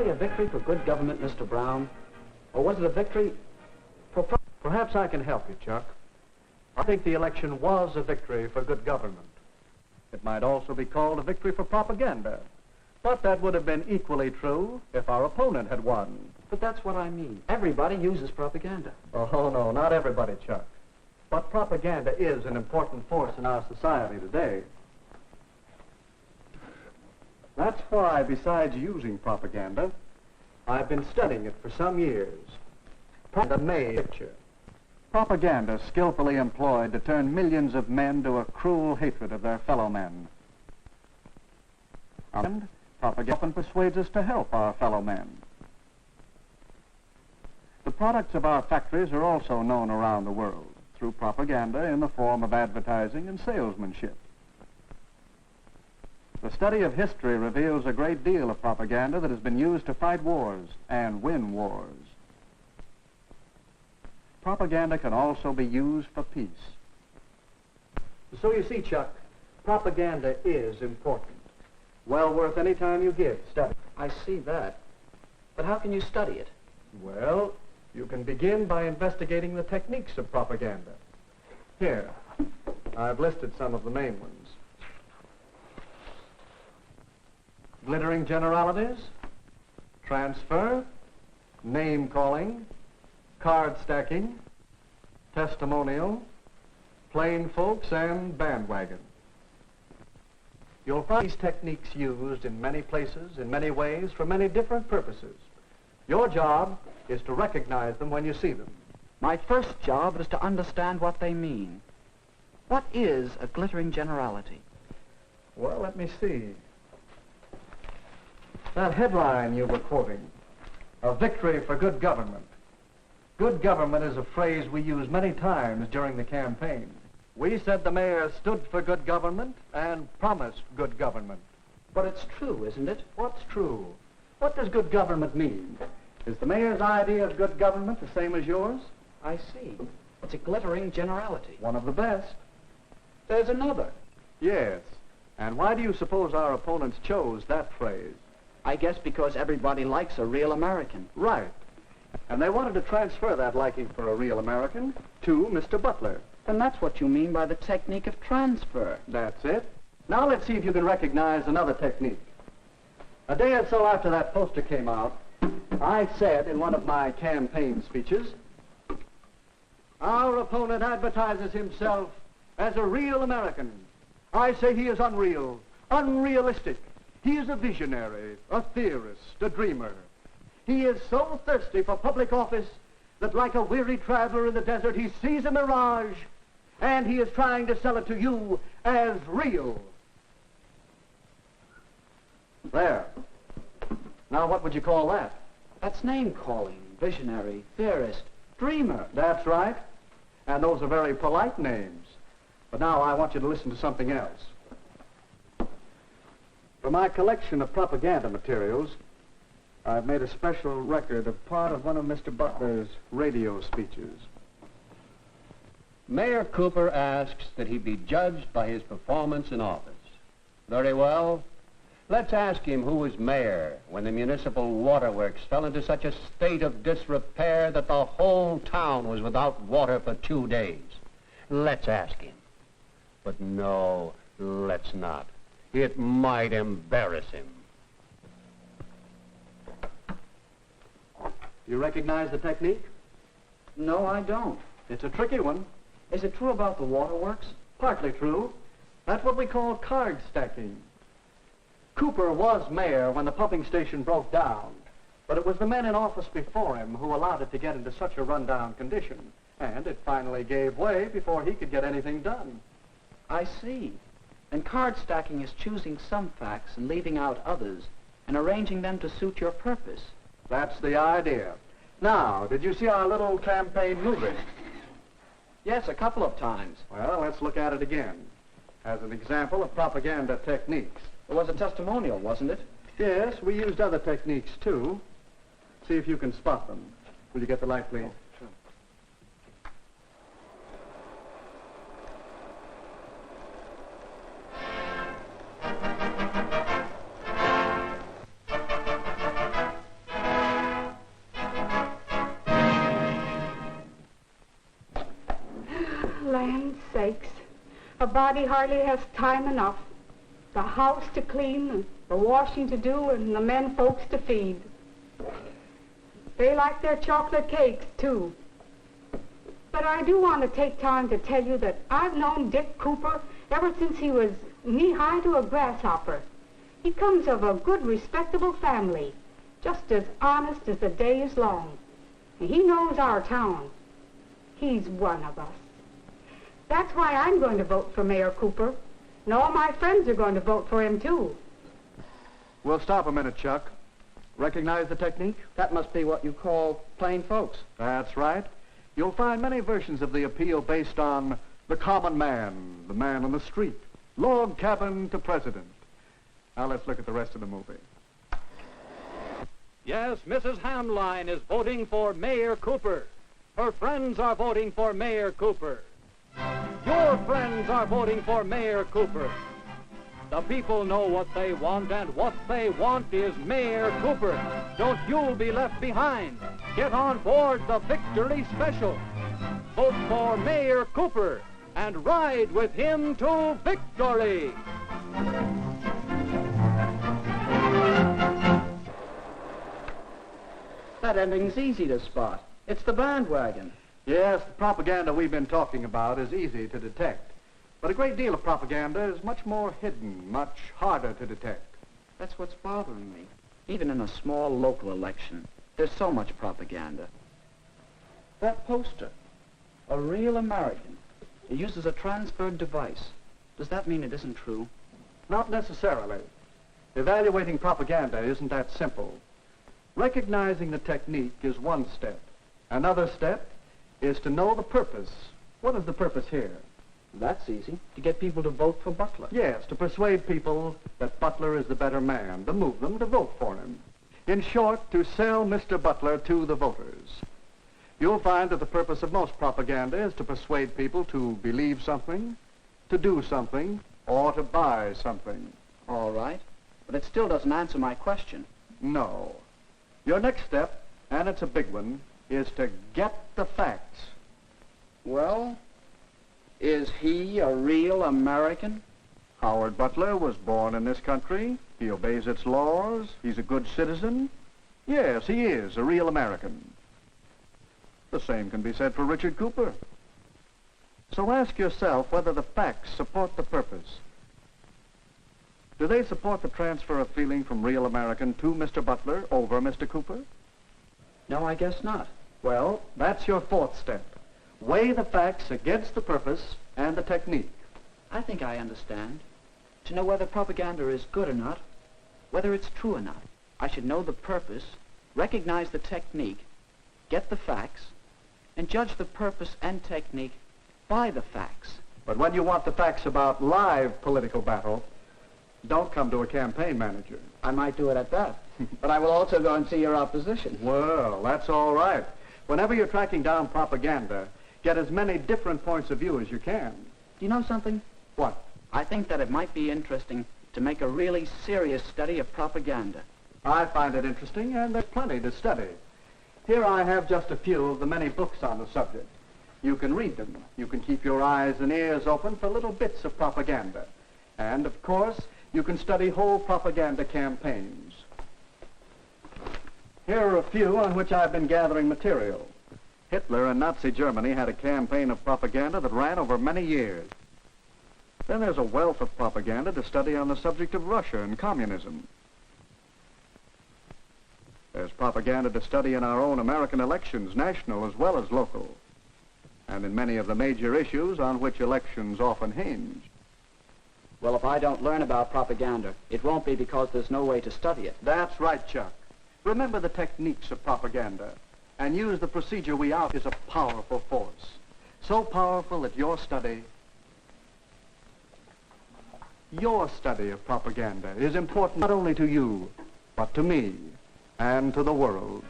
really a victory for good government, Mr. Brown? Or was it a victory for... Perhaps I can help you, Chuck. I think the election was a victory for good government. It might also be called a victory for propaganda. But that would have been equally true if our opponent had won. But that's what I mean. Everybody uses propaganda. Oh, no, not everybody, Chuck. But propaganda is an important force in our society today. That's why, besides using propaganda, I've been studying it for some years. Propaganda made a picture. Propaganda skillfully employed to turn millions of men to a cruel hatred of their fellow men. And propaganda often persuades us to help our fellow men. The products of our factories are also known around the world through propaganda in the form of advertising and salesmanship. The study of history reveals a great deal of propaganda that has been used to fight wars and win wars. Propaganda can also be used for peace. So you see, Chuck, propaganda is important. Well worth any time you give study. I see that. But how can you study it? Well, you can begin by investigating the techniques of propaganda. Here, I've listed some of the main ones. Glittering generalities, transfer, name-calling, card stacking, testimonial, plain folks, and bandwagon. You'll find these techniques used in many places, in many ways, for many different purposes. Your job is to recognize them when you see them. My first job is to understand what they mean. What is a glittering generality? Well, let me see. That headline you were quoting, a victory for good government. Good government is a phrase we use many times during the campaign. We said the mayor stood for good government and promised good government. But it's true, isn't it? What's true? What does good government mean? Is the mayor's idea of good government the same as yours? I see. It's a glittering generality. One of the best. There's another. Yes. And why do you suppose our opponents chose that phrase? I guess because everybody likes a real American. Right. And they wanted to transfer that liking for a real American to Mr. Butler. And that's what you mean by the technique of transfer. That's it. Now let's see if you can recognize another technique. A day or so after that poster came out, I said in one of my campaign speeches, our opponent advertises himself as a real American. I say he is unreal, unrealistic. He is a visionary, a theorist, a dreamer. He is so thirsty for public office that like a weary traveler in the desert, he sees a mirage, and he is trying to sell it to you as real. There. Now, what would you call that? That's name-calling, visionary, theorist, dreamer. That's right. And those are very polite names. But now I want you to listen to something else. For my collection of propaganda materials, I've made a special record of part of one of Mr. Butler's radio speeches. Mayor Cooper asks that he be judged by his performance in office. Very well. Let's ask him who was mayor when the municipal waterworks fell into such a state of disrepair that the whole town was without water for 2 days. Let's ask him. But no, let's not. It might embarrass him. You recognize the technique? No, I don't. It's a tricky one. Is it true about the waterworks? Partly true. That's what we call card stacking. Cooper was mayor when the pumping station broke down, but it was the men in office before him who allowed it to get into such a rundown condition, and it finally gave way before he could get anything done. I see. And card stacking is choosing some facts and leaving out others and arranging them to suit your purpose. That's the idea. Now, did you see our little campaign movie? Yes, a couple of times. Well, let's look at it again as an example of propaganda techniques. It was a testimonial, wasn't it? Yes, we used other techniques, too. See if you can spot them. Will you get the light, please? Oh, sure. aches. A body hardly has time enough. The house to clean, and the washing to do, and the men folks to feed. They like their chocolate cakes, too. But I do want to take time to tell you that I've known Dick Cooper ever since he was knee-high to a grasshopper. He comes of a good, respectable family, just as honest as the day is long. And he knows our town. He's one of us. That's why I'm going to vote for Mayor Cooper. And all my friends are going to vote for him, too. We'll stop a minute, Chuck. Recognize the technique? That must be what you call plain folks. That's right. You'll find many versions of the appeal based on the common man, the man on the street, log cabin to president. Now let's look at the rest of the movie. Yes, Mrs. Hamline is voting for Mayor Cooper. Her friends are voting for Mayor Cooper. Your friends are voting for Mayor Cooper. The people know what they want, and what they want is Mayor Cooper. Don't you be left behind. Get on board the Victory Special. Vote for Mayor Cooper and ride with him to victory. That ending's easy to spot. It's the bandwagon. Yes, the propaganda we've been talking about is easy to detect. But a great deal of propaganda is much more hidden, much harder to detect. That's what's bothering me. Even in a small local election, there's so much propaganda. That poster, a real American. It uses a transferred device. Does that mean it isn't true? Not necessarily. Evaluating propaganda isn't that simple. Recognizing the technique is one step. Another step is to know the purpose. What is the purpose here? That's easy. To get people to vote for Butler. Yes, to persuade people that Butler is the better man, to move them to vote for him. In short, to sell Mr. Butler to the voters. You'll find that the purpose of most propaganda is to persuade people to believe something, to do something, or to buy something. All right. But it still doesn't answer my question. No. Your next step, and it's a big one, is to get the facts. Well, is he a real American? Howard Butler was born in this country. He obeys its laws. He's a good citizen. Yes, he is a real American. The same can be said for Richard Cooper. So ask yourself whether the facts support the purpose. Do they support the transfer of feeling from real American to Mr. Butler over Mr. Cooper? No, I guess not. Well, that's your fourth step. Weigh the facts against the purpose and the technique. I think I understand. To know whether propaganda is good or not, whether it's true or not, I should know the purpose, recognize the technique, get the facts, and judge the purpose and technique by the facts. But when you want the facts about live political battle, don't come to a campaign manager. I might do it at that. But I will also go and see your opposition. Well, that's all right. Whenever you're tracking down propaganda, get as many different points of view as you can. Do you know something? What? I think that it might be interesting to make a really serious study of propaganda. I find it interesting, and there's plenty to study. Here I have just a few of the many books on the subject. You can read them. You can keep your eyes and ears open for little bits of propaganda. And, of course, you can study whole propaganda campaigns. Here are a few on which I've been gathering material. Hitler and Nazi Germany had a campaign of propaganda that ran over many years. Then there's a wealth of propaganda to study on the subject of Russia and communism. There's propaganda to study in our own American elections, national as well as local, and in many of the major issues on which elections often hinge. Well, if I don't learn about propaganda, it won't be because there's no way to study it. That's right, Chuck. Remember the techniques of propaganda, and use the procedure we out is a powerful force. So powerful that your study of propaganda is important not only to you, but to me and to the world.